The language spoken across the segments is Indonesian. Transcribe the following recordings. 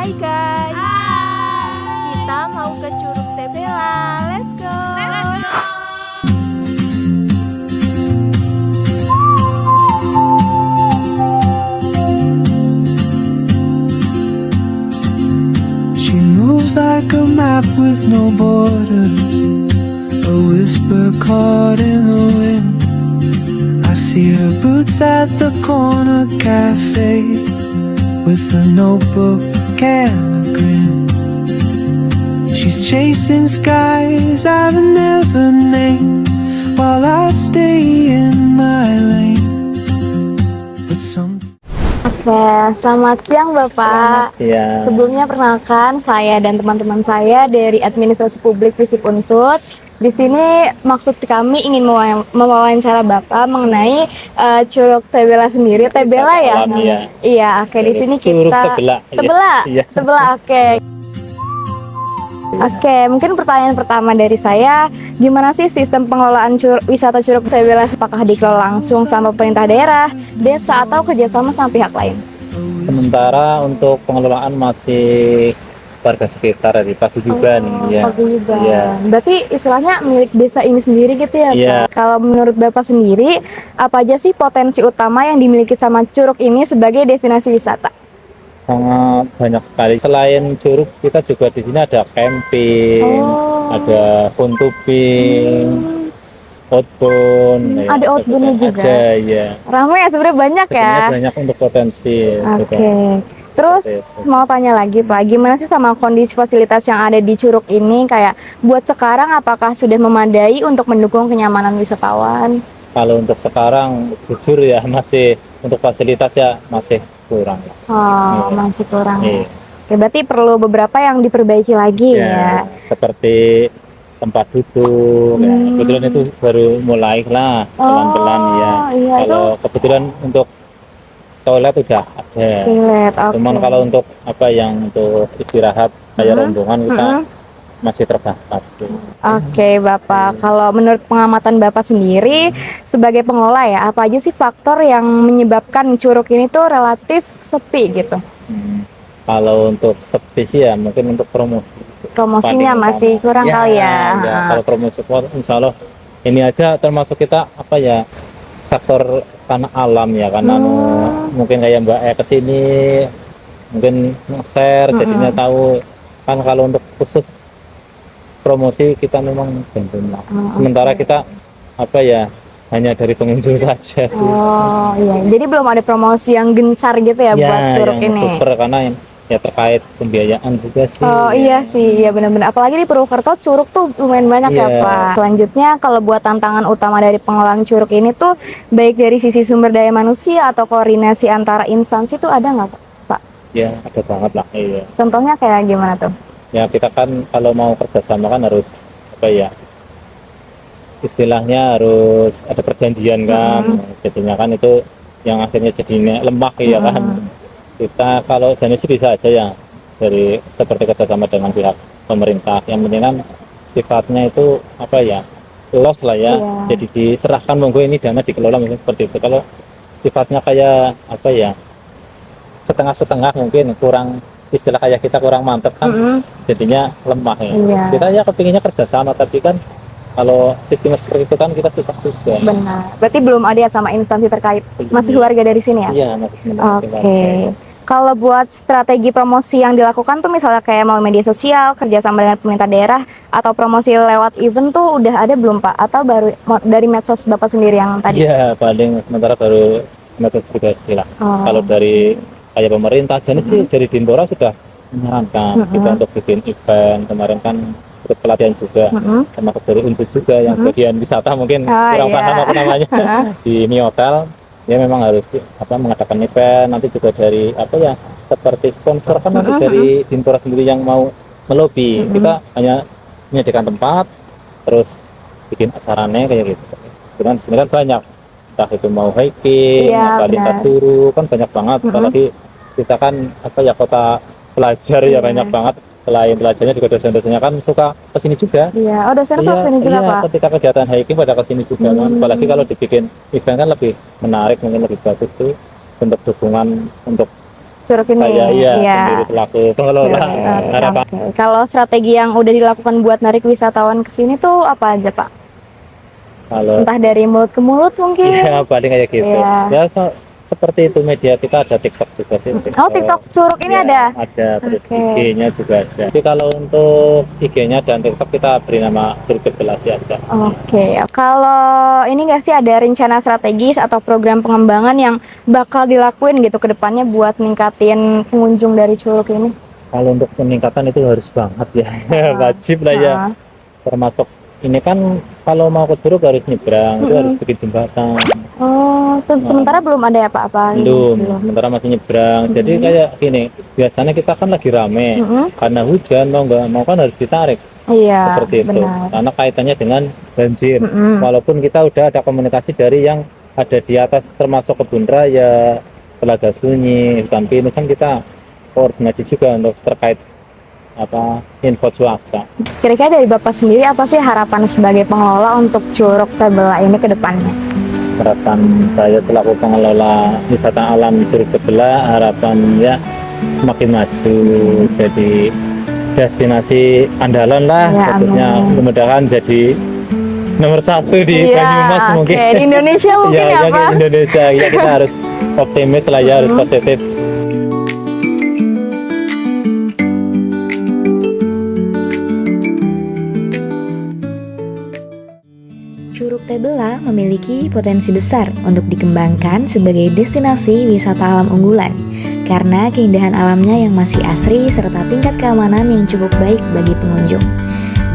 Hai guys, kita mau ke Curug Tebela. Let's go. She moves like a map with no borders, a whisper caught in the wind. I see her boots at the corner cafe, with a notebook and a grin. She's chasing skies I've never named, while I stay in my lane. But some Oke, selamat siang Bapak. Selamat siang. Sebelumnya perkenalkan saya dan teman-teman saya dari Administrasi Publik FISIP Unsud. Di sini maksud kami ingin mewawancara Bapak mengenai Curug Tebela sendiri. Tebela ya? Alam, ya. Iya, oke di sini Curug kita Tebela. Tebela. Iya. Tebela, oke. Oke, mungkin pertanyaan pertama dari saya, gimana sih sistem pengelolaan wisata Curug Tebela? Apakah dikelola langsung sama pemerintah daerah, desa, atau kerjasama sama pihak lain? Sementara untuk pengelolaan masih warga sekitar dari pagi juga nih, ya. Pagi juga. Iya. Berarti istilahnya milik desa ini sendiri gitu ya, Iya. Pak? Kalau menurut Bapak sendiri, apa aja sih potensi utama yang dimiliki sama Curug ini sebagai destinasi wisata? Sangat banyak sekali. Selain curug, kita juga di sini ada camping, ada phone tubing, outbound. Ada outbound-nya juga? Ada, ya. Ramai ya sebenarnya banyak ya? Sebenarnya banyak untuk potensi. Oke. Terus Seperti itu. mau tanya lagi Pak, gimana sih sama kondisi fasilitas yang ada di Curug ini? Kayak buat sekarang apakah sudah memadai untuk mendukung kenyamanan wisatawan? Kalau untuk sekarang, jujur ya, masih untuk fasilitas ya masih kurang. Oh, Iya. masih kurang. Iya. Oke, berarti perlu beberapa yang diperbaiki lagi ya. Seperti tempat duduk, ya. Kebetulan itu baru mulai lah pelan-pelan ya. Iya, Kalau kebetulan untuk toilet udah ada. Toilet, oke. Cuman kalau untuk apa yang untuk istirahat kayak rombongan kita masih terbatas. Oke, Bapak. Kalau menurut pengamatan Bapak sendiri sebagai pengelola ya, apa aja sih faktor yang menyebabkan Curug ini tuh relatif sepi gitu? Kalau untuk sepi sih ya mungkin untuk promosi. Promosinya Paling masih utama. kurang kali ya. Kalau promosi insya Allah ini aja termasuk kita apa ya faktor karena alam ya karena mungkin kayak Mbak kesini mungkin share jadinya tahu kan kalau untuk khusus promosi kita memang belum lah. Sementara kita apa ya hanya dari pengunjung saja sih. Oh iya, jadi belum ada promosi yang gencar gitu ya, buat Curug yang ini. super karena ya terkait pembiayaan juga sih. Oh iya sih, ya benar-benar. Apalagi di Purwokerto Curug tuh lumayan banyak ya Pak. Selanjutnya kalau buat tantangan utama dari pengelolaan Curug ini tuh baik dari sisi sumber daya manusia atau koordinasi antara instansi tuh ada nggak Pak? Ya ada banget lah. Iya. Contohnya kayak gimana tuh? Ya kita kan kalau mau kerjasama kan harus apa ya istilahnya harus ada perjanjian kan. Jadinya kan itu yang akhirnya jadinya lemah ya kan. Kita kalau jenis sih bisa aja ya dari seperti kerjasama dengan pihak pemerintah. Yang penting kan sifatnya itu apa ya los lah ya. Jadi diserahkan monggo ini dana dikelola mungkin seperti itu. Kalau sifatnya kayak apa ya setengah-setengah mungkin kurang istilah kayak kita kurang mantep kan jadinya lemah ya. Kita ya kepinginnya kerjasama tapi kan kalau sistemnya seperti itu kan kita susah juga. Benar. Berarti belum ada ya sama instansi terkait. Masih warga dari sini ya? Iya, masih. Oke. Kalau buat strategi promosi yang dilakukan tuh misalnya kayak melalui media sosial, kerjasama dengan pemerintah daerah, atau promosi lewat event tuh udah ada belum Pak? Atau baru dari medsos Bapak sendiri yang tadi? Iya, paling sementara baru metode pribadi lah. Kalau dari kayak pemerintah, jenis sih dari Dimbora sudah menyarankan kita untuk bikin event. Kemarin kan ikut pelatihan juga, termasuk dari Unsud juga yang bagian wisata mungkin kurang paham apa namanya di Mio Hotel. Ya memang harus apa mengadakan event nanti juga dari apa ya seperti sponsor kan nanti dari Dimbora sendiri yang mau melobi kita hanya menyediakan tempat terus bikin acaranya kayak gitu. Cuman di sini kan banyak entah itu mau hiking, lintas Curug kan banyak banget. Apalagi kita kan apa ya kota pelajar ya banyak banget. Selain pelajarnya juga dosen-dosennya kan suka kesini juga. Iya, dosen suka kesini juga Pak. Ketika kegiatan hiking pada kesini juga kan. Apalagi kalau dibikin event kan lebih menarik mungkin lebih bagus tuh bentuk dukungan untuk curug ini. Saya iya Iya. sendiri selaku pengelola. Harapan Oke. Kalau strategi yang udah dilakukan buat narik wisatawan ke sini tuh apa aja, Pak? kalau Entah dari mulut ke mulut mungkin. ya paling kayak gitu. Iya. Ya seperti itu media kita ada TikTok juga sih. Oh, TikTok curug ini Ya, ada. Ada, terus Oke. IG-nya juga ada. Jadi kalau untuk IG-nya dan TikTok kita beri nama Curug Tebelah aja. Oke, kalau ini nggak sih ada rencana strategis atau program pengembangan yang bakal dilakuin gitu ke depannya buat ningkatin pengunjung dari curug ini? Kalau untuk peningkatan itu harus banget ya, wajib lah ya. Nah, Termasuk ini kan kalau mau ke curug harus nyebrang, itu harus bikin jembatan. oh, sementara belum ada ya Pak apa? Belum, sementara masih nyebrang. Jadi kayak gini, biasanya kita kan lagi rame, karena hujan mau nggak mau kan harus ditarik. Iya, Seperti itu. benar. Karena kaitannya dengan banjir. Walaupun kita udah ada komunikasi dari yang ada di atas, termasuk kebun raya, Telaga Sunyi, hutan pinus, kan kita koordinasi juga untuk terkait apa info cuaca. Kira-kira dari Bapak sendiri apa sih harapan sebagai pengelola untuk Curug Tebelah ini ke depannya? Harapan saya selaku pengelola wisata alam Curug Tebelah, harapannya semakin maju jadi destinasi andalan lah, Ya, khususnya amin. mudah-mudahan jadi nomor 1 di Banyumas mungkin. Oke, di Indonesia mungkin ya, ya, Pak? di Indonesia ya, kita harus optimis lah ya, harus positif. Curug Tebelah memiliki potensi besar untuk dikembangkan sebagai destinasi wisata alam unggulan karena keindahan alamnya yang masih asri serta tingkat keamanan yang cukup baik bagi pengunjung.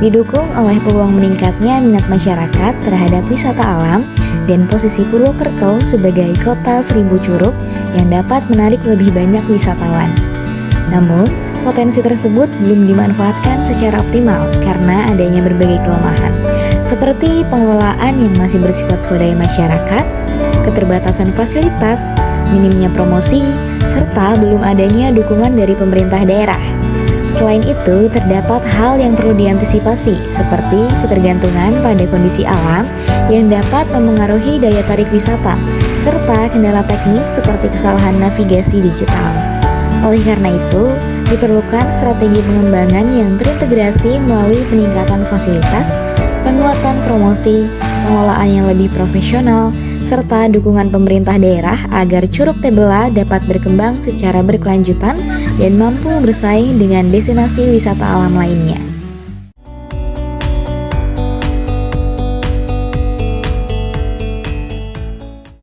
Didukung oleh peluang meningkatnya minat masyarakat terhadap wisata alam dan posisi Purwokerto sebagai kota 1000 curug yang dapat menarik lebih banyak wisatawan. Namun, potensi tersebut belum dimanfaatkan secara optimal karena adanya berbagai kelemahan, seperti pengelolaan yang masih bersifat swadaya masyarakat, keterbatasan fasilitas, minimnya promosi, serta belum adanya dukungan dari pemerintah daerah. Selain itu, terdapat hal yang perlu diantisipasi, seperti ketergantungan pada kondisi alam yang dapat memengaruhi daya tarik wisata, serta kendala teknis seperti kesalahan navigasi digital. Oleh karena itu, diperlukan strategi pengembangan yang terintegrasi melalui peningkatan fasilitas, penguatan promosi, pengelolaan yang lebih profesional, serta dukungan pemerintah daerah agar Curug Tebelah dapat berkembang secara berkelanjutan dan mampu bersaing dengan destinasi wisata alam lainnya.